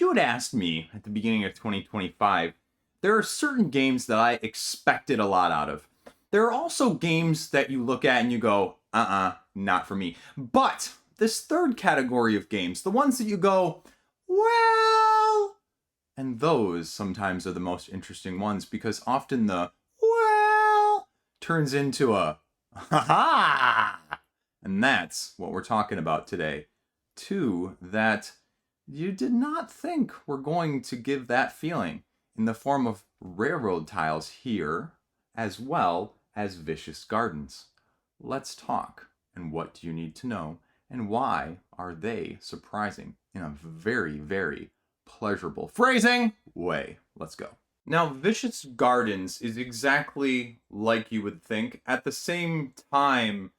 You had asked me at the beginning of 2025, there are certain games that I expected a lot out of. There are also games that you look at and you go, not for me. But this third category of games, the ones that you go, well, and those sometimes are the most interesting ones because often the, well, turns into a, ha ha. And that's what we're talking about today. Two that you did not think were going to give that feeling in the form of railroad tiles here, as well as vicious gardens. Let's talk. And what do you need to know? And why are they surprising in a very, very pleasurable phrasing way? Let's go. Now, Vicious Gardens is exactly like you would think. At the same time,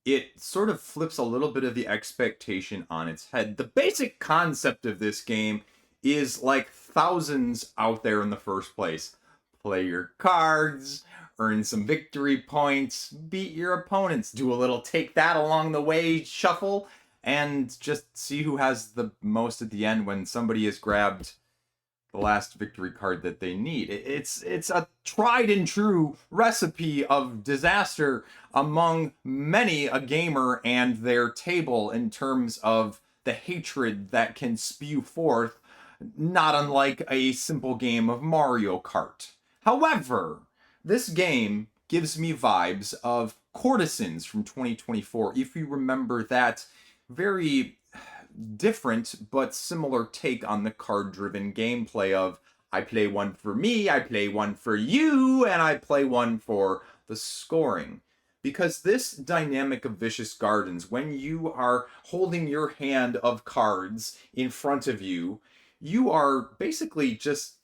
it sort of flips a little bit of the expectation on its head. The basic concept of this game is like thousands out there in the first place. Play your cards, earn some victory points, beat your opponents, do a little take that along the way shuffle, and just see who has the most at the end when somebody has grabbed the last victory card that they need. It's a tried and true recipe of disaster among many a gamer and their table in terms of the hatred that can spew forth, not unlike a simple game of Mario Kart. However, this game gives me vibes of Courtesans from 2024, if you remember that very different but similar take on the card-driven gameplay of I play one for me, I play one for you, and I play one for the scoring. Because this dynamic of Vicious Gardens, when you are holding your hand of cards in front of you, you are basically just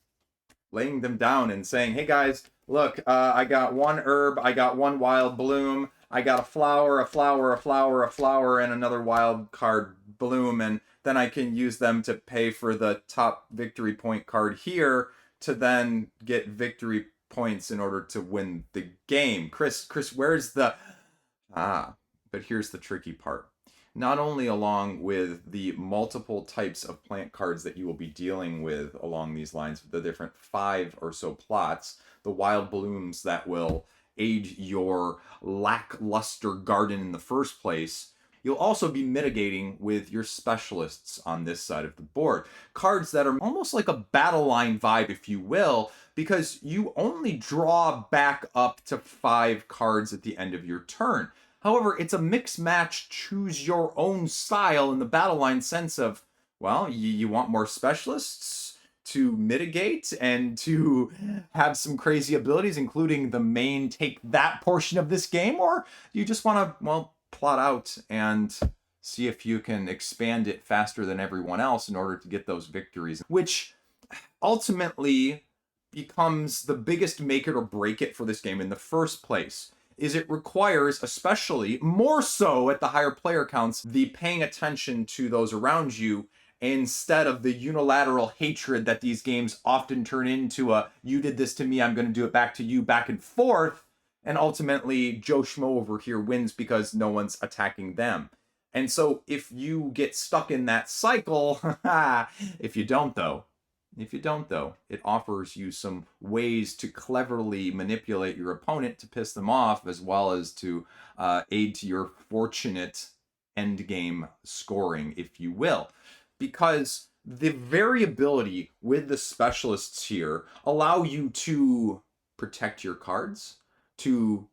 laying them down and saying, hey guys, look, I got one herb, I got one wild bloom, I got a flower, a flower, a flower, a flower, and another wild card bloom, and then I can use them to pay for the top victory point card here to then get victory points in order to win the game. Chris, where's the... but here's the tricky part. Not only along with the multiple types of plant cards that you will be dealing with along these lines, the different 5 or so plots, the wild blooms that will aid your lackluster garden in the first place, you'll also be mitigating with your specialists on this side of the board. Cards that are almost like a battle line vibe, if you will, because you only draw back up to 5 cards at the end of your turn. However, it's a mix match, choose your own style in the battle line sense of, well, you want more specialists to mitigate and to have some crazy abilities, including the main take that portion of this game, or you just want to, well, plot out and see if you can expand it faster than everyone else in order to get those victories, which ultimately becomes the biggest make it or break it for this game in the first place. Is it requires, especially more so at the higher player counts, the paying attention to those around you instead of the unilateral hatred that these games often turn into a you did this to me, I'm going to do it back to you, back and forth, and ultimately Joe Schmo over here wins because no one's attacking them. And so if you get stuck in that cycle, if you don't though, it offers you some ways to cleverly manipulate your opponent to piss them off, as well as to aid to your fortunate endgame scoring, if you will. Because the variability with the specialists here allow you to protect your cards, to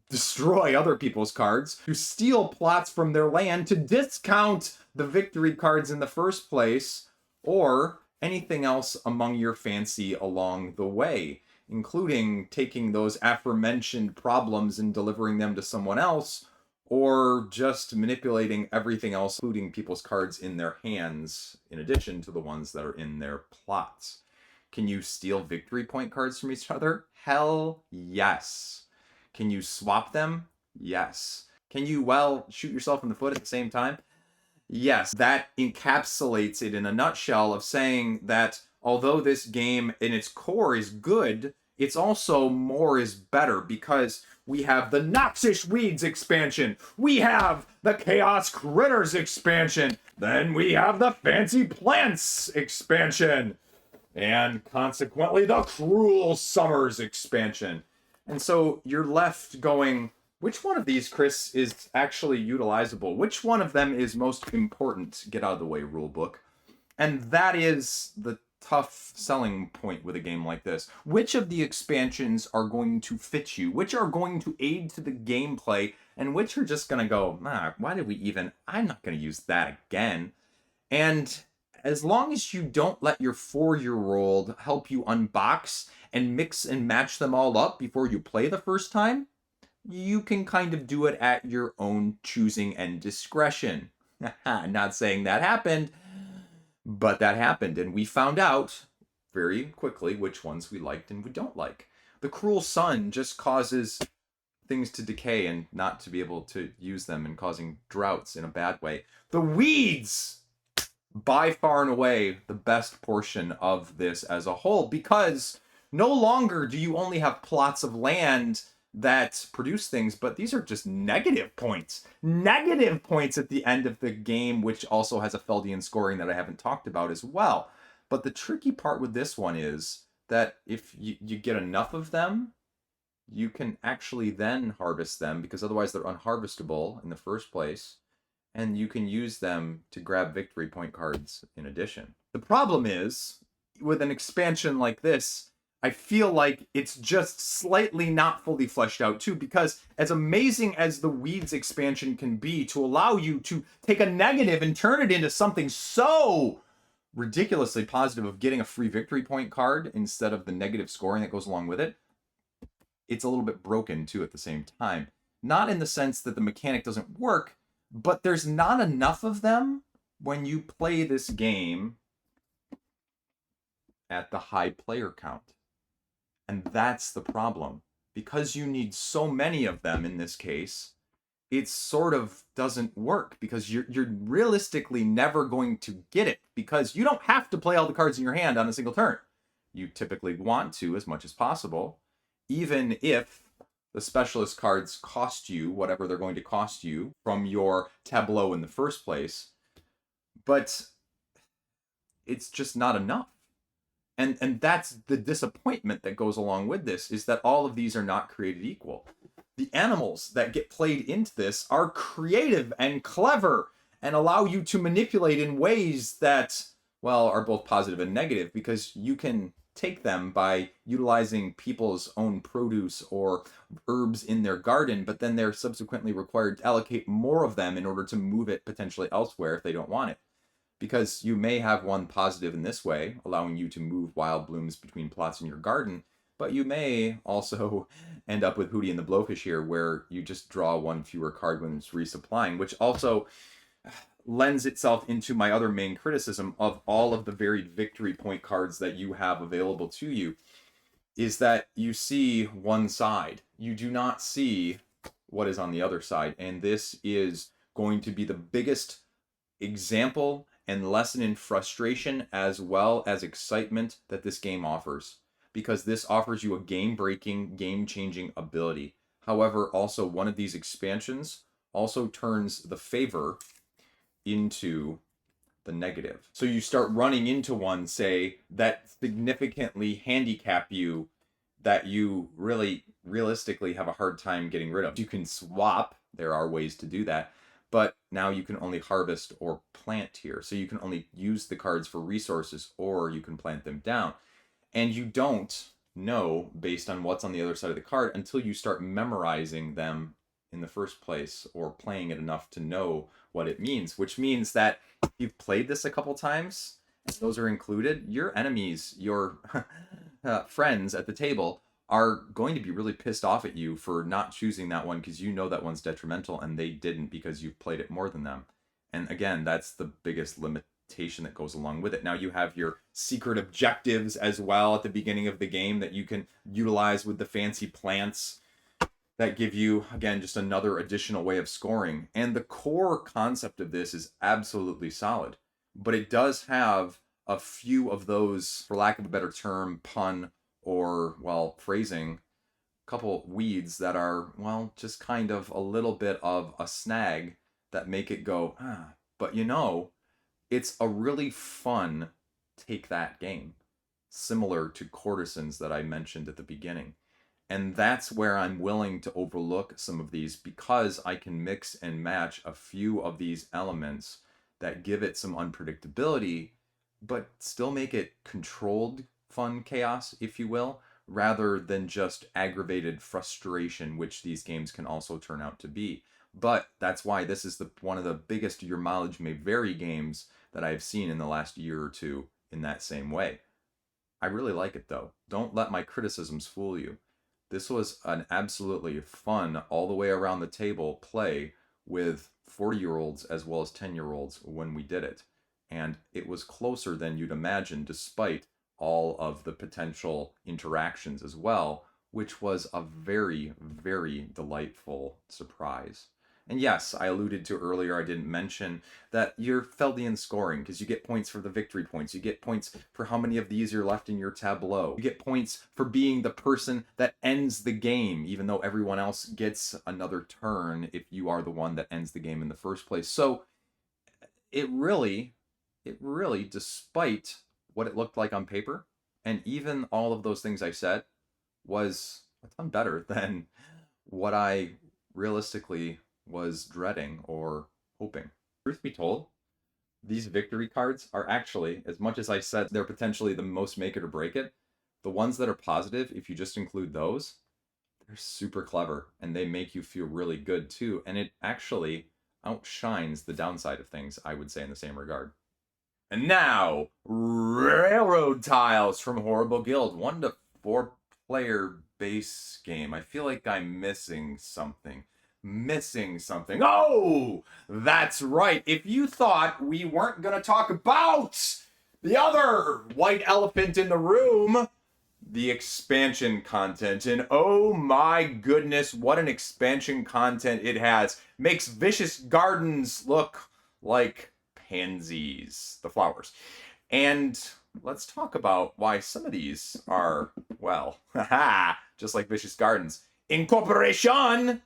destroy other people's cards, to steal plots from their land, to discount the victory cards in the first place, or anything else among your fancy along the way, including taking those aforementioned problems and delivering them to someone else, or just manipulating everything else, including people's cards in their hands, in addition to the ones that are in their plots. Can you steal victory point cards from each other? Hell yes. Can you swap them? Yes. Can you, well, shoot yourself in the foot at the same time? Yes. That encapsulates it in a nutshell of saying that although this game in its core is good, it's also more is better because we have the Noxish Weeds expansion, we have the Chaos Critters expansion, then we have the Fancy Plants expansion, and consequently the Cruel Summers expansion. And so you're left going, which one of these, Chris, is actually utilizable? Which one of them is most important? Get out of the way, rulebook. And that is the tough selling point with a game like this. Which of the expansions are going to fit you? Which are going to aid to the gameplay? And which are just going to go, why did we even... I'm not going to use that again. And as long as you don't let your 4-year-old help you unbox and mix and match them all up before you play the first time, you can kind of do it at your own choosing and discretion. Not saying that happened, but that happened, and we found out very quickly which ones we liked and we don't like. The Cruel Sun just causes things to decay and not to be able to use them, and causing droughts in a bad way. The Weeds, by far and away the best portion of this as a whole, because no longer do you only have plots of land that produce things, but these are just negative points. Negative points at the end of the game, which also has a Feldian scoring that I haven't talked about as well. But the tricky part with this one is that if you get enough of them, you can actually then harvest them, because otherwise they're unharvestable in the first place. And you can use them to grab victory point cards in addition. The problem is, with an expansion like this, I feel like it's just slightly not fully fleshed out too, because as amazing as the Weeds expansion can be to allow you to take a negative and turn it into something so ridiculously positive of getting a free victory point card instead of the negative scoring that goes along with it, it's a little bit broken too at the same time. Not in the sense that the mechanic doesn't work, but there's not enough of them when you play this game at the high player count. And that's the problem. Because you need so many of them in this case, it sort of doesn't work, because you're realistically never going to get it, because you don't have to play all the cards in your hand on a single turn. You typically want to as much as possible, even if the specialist cards cost you whatever they're going to cost you from your tableau in the first place. But it's just not enough. And that's the disappointment that goes along with this, is that all of these are not created equal. The animals that get played into this are creative and clever and allow you to manipulate in ways that, well, are both positive and negative, because you can take them by utilizing people's own produce or herbs in their garden, but then they're subsequently required to allocate more of them in order to move it potentially elsewhere if they don't want it. Because you may have one positive in this way, allowing you to move wild blooms between plots in your garden, but you may also end up with Hootie and the Blowfish here, where you just draw one fewer card when it's resupplying, which also lends itself into my other main criticism of all of the varied victory point cards that you have available to you, is that you see one side. You do not see what is on the other side, and this is going to be the biggest example and lesson in frustration as well as excitement that this game offers, because this offers you a game-breaking, game-changing ability. However, also one of these expansions also turns the favor into the negative. So you start running into one, say, that significantly handicap you, that you really realistically have a hard time getting rid of. You can swap, there are ways to do that, but now you can only harvest or plant here. So you can only use the cards for resources, or you can plant them down. And you don't know, based on what's on the other side of the card, until you start memorizing them in the first place, or playing it enough to know what it means. Which means that if you've played this a couple times, and those are included, your enemies, your friends at the table, are going to be really pissed off at you for not choosing that one, because you know that one's detrimental and they didn't, because you've played it more than them. And again, that's the biggest limitation that goes along with it. Now you have your secret objectives as well at the beginning of the game that you can utilize with the fancy plants that give you, again, just another additional way of scoring. And the core concept of this is absolutely solid, but it does have a few of those, for lack of a better term, pun or, well, phrasing, a couple weeds that are, well, just kind of a little bit of a snag that make it go, ah. But it's a really fun take that game, similar to Courtesans that I mentioned at the beginning. And that's where I'm willing to overlook some of these because I can mix and match a few of these elements that give it some unpredictability, but still make it controlled fun chaos, if you will, rather than just aggravated frustration, which these games can also turn out to be. But that's why this is one of the biggest your mileage may vary games that I've seen in the last year or two in that same way. I really like it though. Don't let my criticisms fool you. This was an absolutely fun, all the way around the table play with 40-year-olds as well as 10-year-olds when we did it. And it was closer than you'd imagine, despite all of the potential interactions as well, which was a very, very delightful surprise. And yes, I alluded to earlier, I didn't mention that you're Feldian scoring because you get points for the victory points. You get points for how many of these are left in your tableau. You get points for being the person that ends the game, even though everyone else gets another turn if you are the one that ends the game in the first place. So it really, despite what it looked like on paper, and even all of those things I said, was a ton better than what I realistically was dreading or hoping. Truth be told, these victory cards are actually, as much as I said they're potentially the most make it or break it, the ones that are positive, if you just include those, they're super clever and they make you feel really good too. And it actually outshines the downside of things, I would say, in the same regard. And now, Railroad Tiles from Horrible Guild. 1 to 4 player base game. I feel like I'm missing something. Oh, that's right. If you thought we weren't going to talk about the other white elephant in the room, the expansion content, and oh my goodness, what an expansion content it has. Makes Vicious Gardens look like pansies, the flowers. And let's talk about why some of these are, well, just like Vicious Gardens. Incorporation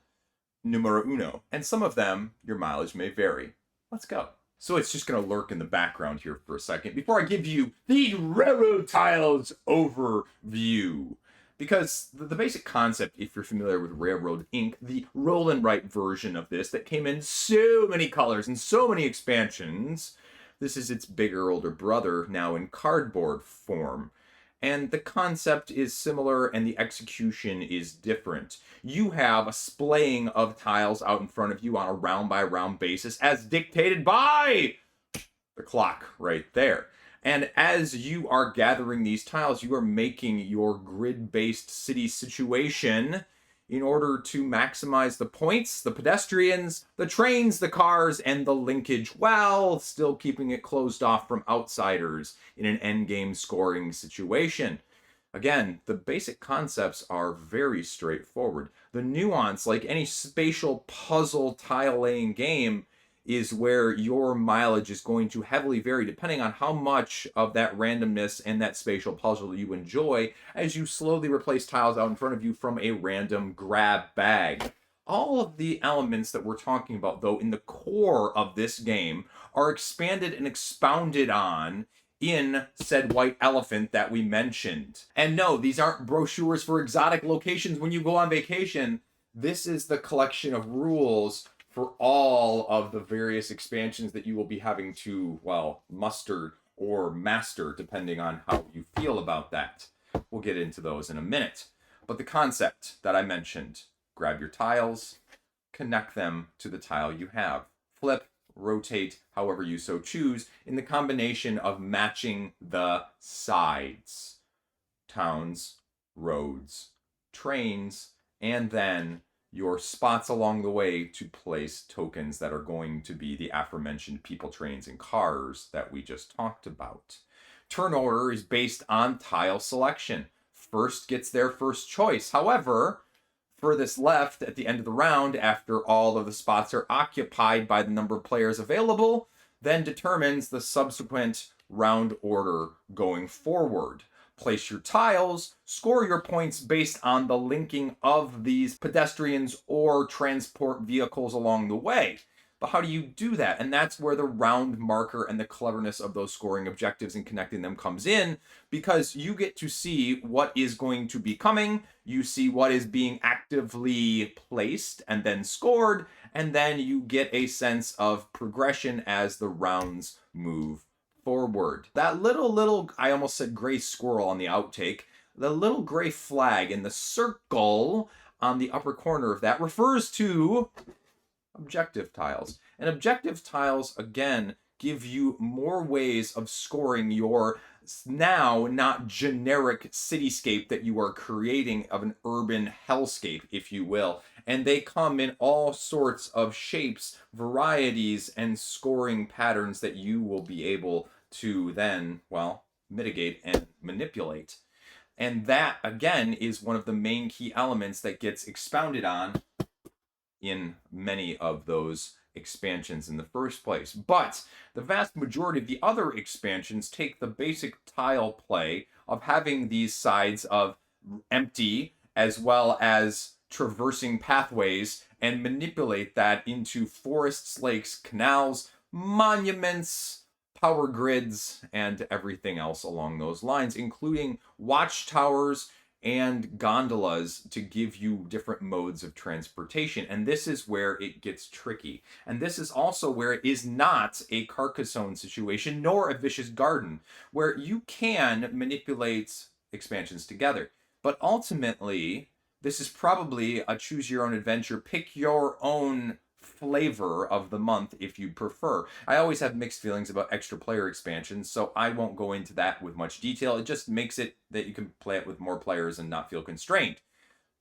numero uno. And some of them, your mileage may vary. Let's go. So it's just going to lurk in the background here for a second before I give you the Railroad Tiles overview. Because the basic concept, if you're familiar with Railroad Inc., the roll and write version of this that came in so many colors and so many expansions, this is its bigger older brother now in cardboard form. And the concept is similar and the execution is different. You have a splaying of tiles out in front of you on a round by round basis as dictated by the clock right there. And as you are gathering these tiles, you are making your grid-based city situation in order to maximize the points, the pedestrians, the trains, the cars, and the linkage, while still keeping it closed off from outsiders in an endgame scoring situation. Again, the basic concepts are very straightforward. The nuance, like any spatial puzzle tile-laying game, is where your mileage is going to heavily vary depending on how much of that randomness and that spatial puzzle you enjoy as you slowly replace tiles out in front of you from a random grab bag. All of the elements that we're talking about, though, in the core of this game are expanded and expounded on in said white elephant that we mentioned. And no, these aren't brochures for exotic locations when you go on vacation. This is the collection of rules for all of the various expansions that you will be having to, well, muster or master, depending on how you feel about that. We'll get into those in a minute. But the concept that I mentioned, grab your tiles, connect them to the tile you have. Flip, rotate, however you so choose, in the combination of matching the sides. Towns, roads, trains, and then your spots along the way to place tokens that are going to be the aforementioned people, trains, and cars that we just talked about. Turn order is based on tile selection. First gets their first choice. However, furthest left at the end of the round, after all of the spots are occupied by the number of players available, then determines the subsequent round order going forward. place your tiles, score your points based on the linking of these pedestrians or transport vehicles along the way. But how do you do that? And that's where the round marker and the cleverness of those scoring objectives and connecting them comes in, because you get to see what is going to be coming, you see what is being actively placed and then scored, and then you get a sense of progression as the rounds move forward. That little, I almost said gray squirrel on the outtake, the little gray flag in the circle on the upper corner of that refers to objective tiles. And objective tiles, again, give you more ways of scoring your now not generic cityscape that you are creating of an urban hellscape, if you will. And they come in all sorts of shapes, varieties, and scoring patterns that you will be able to then, well, mitigate and manipulate. And that, again, is one of the main key elements that gets expounded on in many of those expansions in the first place. But the vast majority of the other expansions take the basic tile play of having these sides of empty as well as traversing pathways and manipulate that into forests, lakes, canals, monuments, power grids, and everything else along those lines, including watchtowers and gondolas to give you different modes of transportation. And this is where it gets tricky. And this is also where it is not a Carcassonne situation, nor a Vicious Garden, where you can manipulate expansions together. But ultimately, this is probably a choose your own adventure, pick your own flavor of the month if you prefer. I always have mixed feelings about extra player expansions, so I won't go into that with much detail. It just makes it that you can play it with more players and not feel constrained.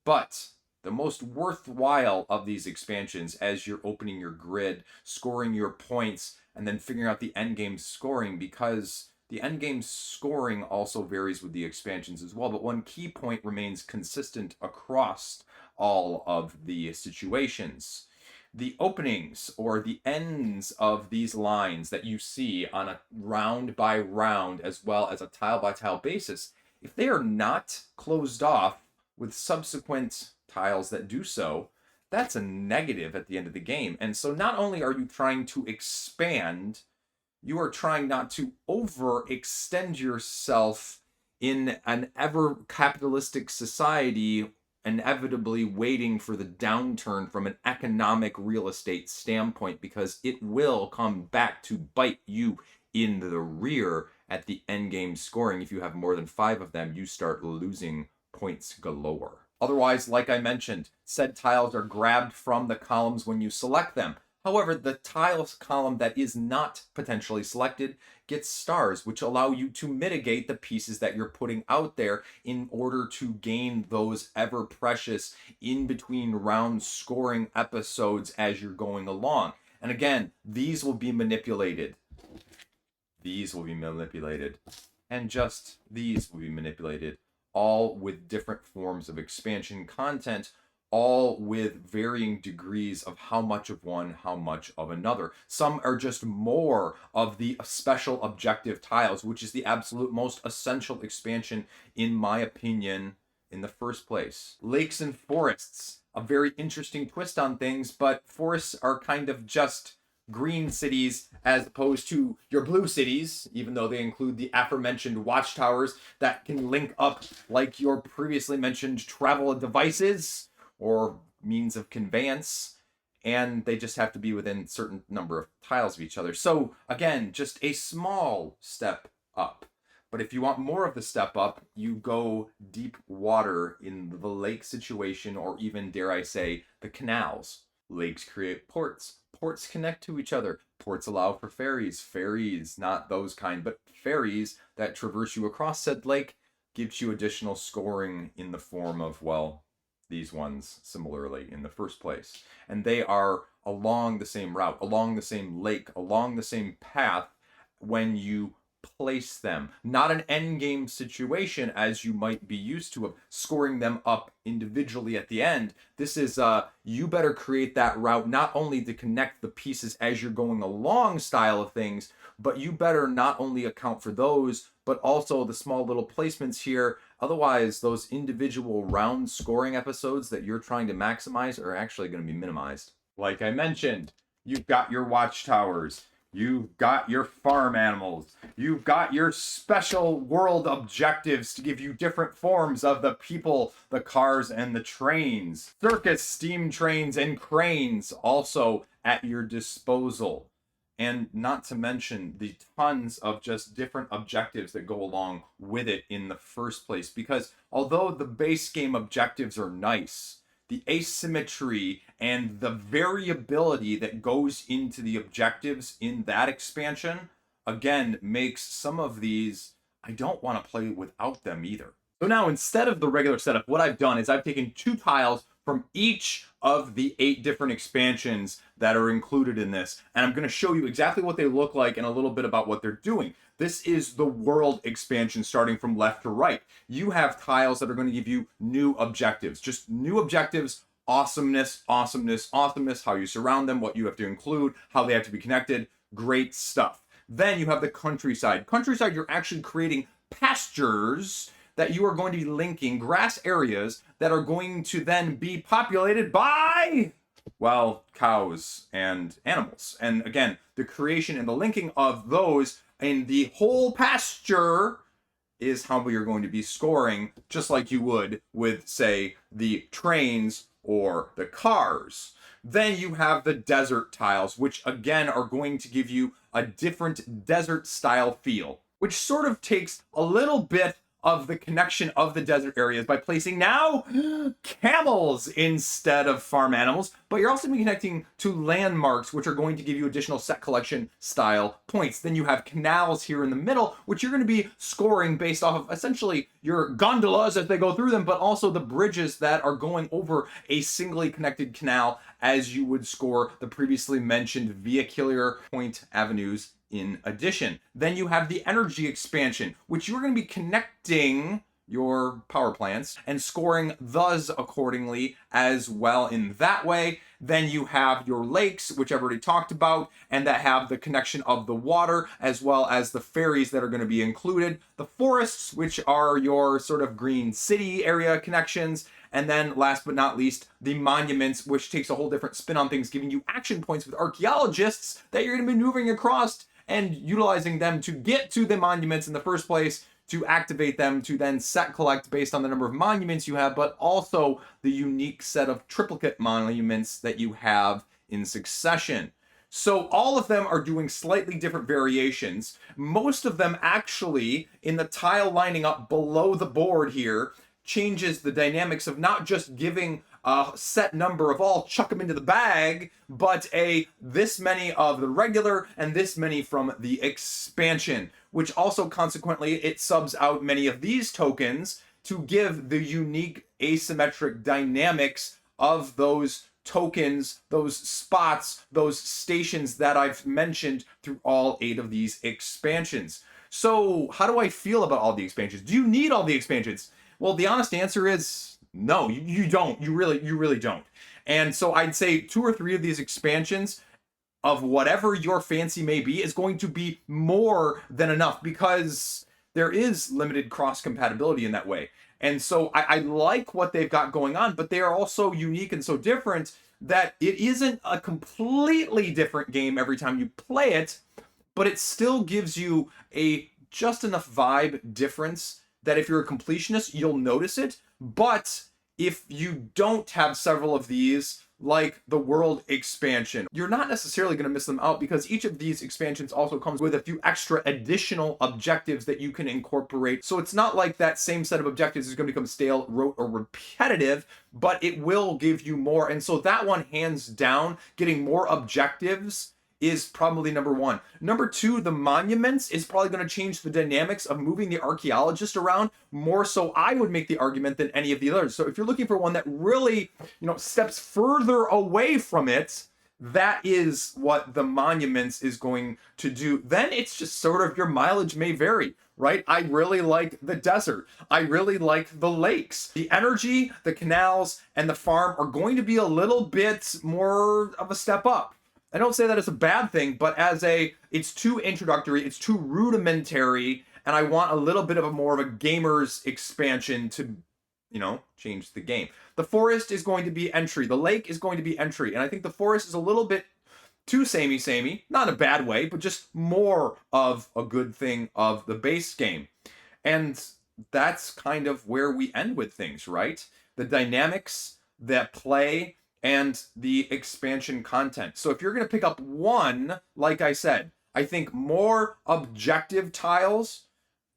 But the most worthwhile of these expansions, as you're opening your grid, scoring your points, and then figuring out the endgame scoring, because the endgame scoring also varies with the expansions as well, but one key point remains consistent across all of the situations. The openings or the ends of these lines that you see on a round by round as well as a tile by tile basis, if they are not closed off with subsequent tiles that do so, that's a negative at the end of the game. And so not only are you trying to expand, you are trying not to overextend yourself in an ever capitalistic society, inevitably waiting for the downturn from an economic real estate standpoint, because it will come back to bite you in the rear at the end game scoring. If you have more than 5 of them, you start losing points galore. Otherwise, like I mentioned, said tiles are grabbed from the columns when you select them. However, the tiles column that is not potentially selected gets stars, which allow you to mitigate the pieces that you're putting out there in order to gain those ever precious in between round scoring episodes as you're going along. And again, these will be manipulated. These will be manipulated. And just these will be manipulated, all with different forms of expansion content, all with varying degrees of how much of one, how much of another. Some are just more of the special objective tiles, which is the absolute most essential expansion, in my opinion, in the first place. Lakes and forests, a very interesting twist on things, but forests are kind of just green cities as opposed to your blue cities, even though they include the aforementioned watchtowers that can link up like your previously mentioned travel devices or means of conveyance, and they just have to be within a certain number of tiles of each other. So again, just a small step up. But if you want more of the step up, you go deep water in the lake situation, or even, dare I say, the canals. Lakes create ports. Ports connect to each other. Ports allow for ferries. Ferries, not those kind, but ferries that traverse you across said lake, gives you additional scoring in the form of, well, these ones similarly in the first place. And they are along the same route, along the same lake, along the same path when you place them. Not an end game situation as you might be used to of scoring them up individually at the end. This is you better create that route not only to connect the pieces as you're going along style of things, but you better not only account for those, but also the small little placements here. Otherwise, those individual round scoring episodes that you're trying to maximize are actually going to be minimized. Like I mentioned, you've got your watchtowers. You've got your farm animals. You've got your special world objectives to give you different forms of the people, the cars, and the trains. Circus, steam trains, and cranes also at your disposal. And not to mention the tons of just different objectives that go along with it in the first place. Because although the base game objectives are nice, the asymmetry and the variability that goes into the objectives in that expansion, again, makes some of these, I don't want to play without them either. So now, instead of the regular setup, what I've done is I've taken 2 tiles from each of the 8 different expansions that are included in this, and I'm going to show you exactly what they look like and a little bit about what they're doing. This is the world expansion starting from left to right. You have tiles that are going to give you new objectives, just new objectives, awesomeness, awesomeness, awesomeness, how you surround them, what you have to include, how they have to be connected, great stuff. Then you have the countryside. Countryside, you're actually creating pastures that you are going to be linking, grass areas that are going to then be populated by, well, cows and animals. And again, the creation and the linking of those in the whole pasture is how you're going to be scoring, just like you would with, say, the trains or the cars. Then you have the desert tiles, which again are going to give you a different desert style feel, which sort of takes a little bit of the connection of the desert areas by placing now camels instead of farm animals, but you're also connecting to landmarks, which are going to give you additional set collection style points. Then you have canals here in the middle, which you're going to be scoring based off of essentially your gondolas as they go through them, but also the bridges that are going over a singly connected canal, as you would score the previously mentioned vehicular point avenues in addition. Then you have the energy expansion, which you're going to be connecting your power plants and scoring those accordingly as well in that way. Then you have your lakes, which I've already talked about, and that have the connection of the water as well as the ferries that are going to be included. The forests, which are your sort of green city area connections. And then last but not least, the monuments, which takes a whole different spin on things, giving you action points with archaeologists that you're going to be moving across and utilizing them to get to the monuments in the first place, to activate them, to then set collect based on the number of monuments you have, but also the unique set of triplicate monuments that you have in succession. So all of them are doing slightly different variations. Most of them actually, in the tile lining up below the board here, changes the dynamics of not just giving a set number of all, chuck them into the bag, but this many of the regular and this many from the expansion, which also consequently it subs out many of these tokens to give the unique asymmetric dynamics of those tokens, those spots, those stations that I've mentioned through all 8 of these expansions. So how do I feel about all the expansions? Do you need all the expansions? Well, the honest answer is no, you don't. You really don't. And so I'd say 2 or 3 of these expansions of whatever your fancy may be is going to be more than enough, because there is limited cross compatibility in that way. And so I like what they've got going on, but they are also unique and so different that it isn't a completely different game every time you play it, but it still gives you a just enough vibe difference that if you're a completionist, you'll notice it. But if you don't have several of these, like the world expansion, you're not necessarily going to miss them out, because each of these expansions also comes with a few extra additional objectives that you can incorporate. So it's not like that same set of objectives is going to become stale, rote, or repetitive, but it will give you more. And so that one, hands down, getting more objectives is probably number 1. Number 2, the monuments is probably going to change the dynamics of moving the archaeologist around more so, I would make the argument, than any of the others. So if you're looking for one that really, steps further away from it, that is what the monuments is going to do. Then it's just sort of your mileage may vary, right? I really like the desert. I really like the lakes. The energy, the canals, and the farm are going to be a little bit more of a step up. I don't say that as a bad thing, but it's too introductory, it's too rudimentary, and I want a little bit of a more of a gamer's expansion to, change the game. The forest is going to be entry. The lake is going to be entry. And I think the forest is a little bit too samey, not in a bad way, but just more of a good thing of the base game. And that's kind of where we end with things, right? The dynamics that play and the expansion content. So if you're going to pick up one, like I said, I think more objective tiles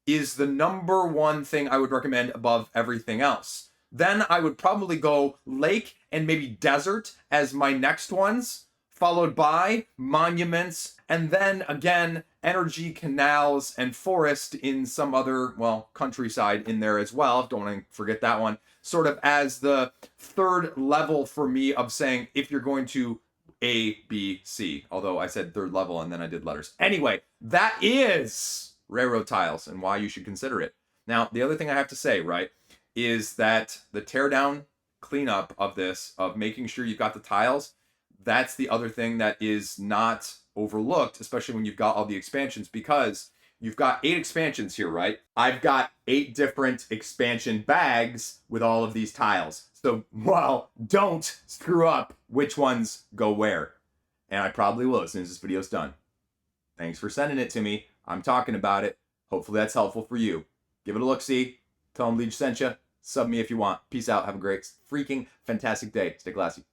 is the number one thing I would recommend above everything else. Then I would probably go lake and maybe desert as my next ones, followed by monuments, and then again, energy, canals, and forest in some other, countryside in there as well. Don't want to forget that one. Sort of as the third level for me of saying if you're going to A, B, C. Although I said third level and then I did letters. Anyway, that is railroad tiles and why you should consider it. Now, the other thing I have to say, right, is that the teardown cleanup of this, of making sure you've got the tiles, that's the other thing that is not overlooked, especially when you've got all the expansions, because you've got 8 expansions here, right? I've got 8 different expansion bags with all of these tiles. So, don't screw up which ones go where. And I probably will as soon as this video's done. Thanks for sending it to me. I'm talking about it. Hopefully that's helpful for you. Give it a look-see. Tell them Liege sent you. Sub me if you want. Peace out. Have a great freaking fantastic day. Stay classy.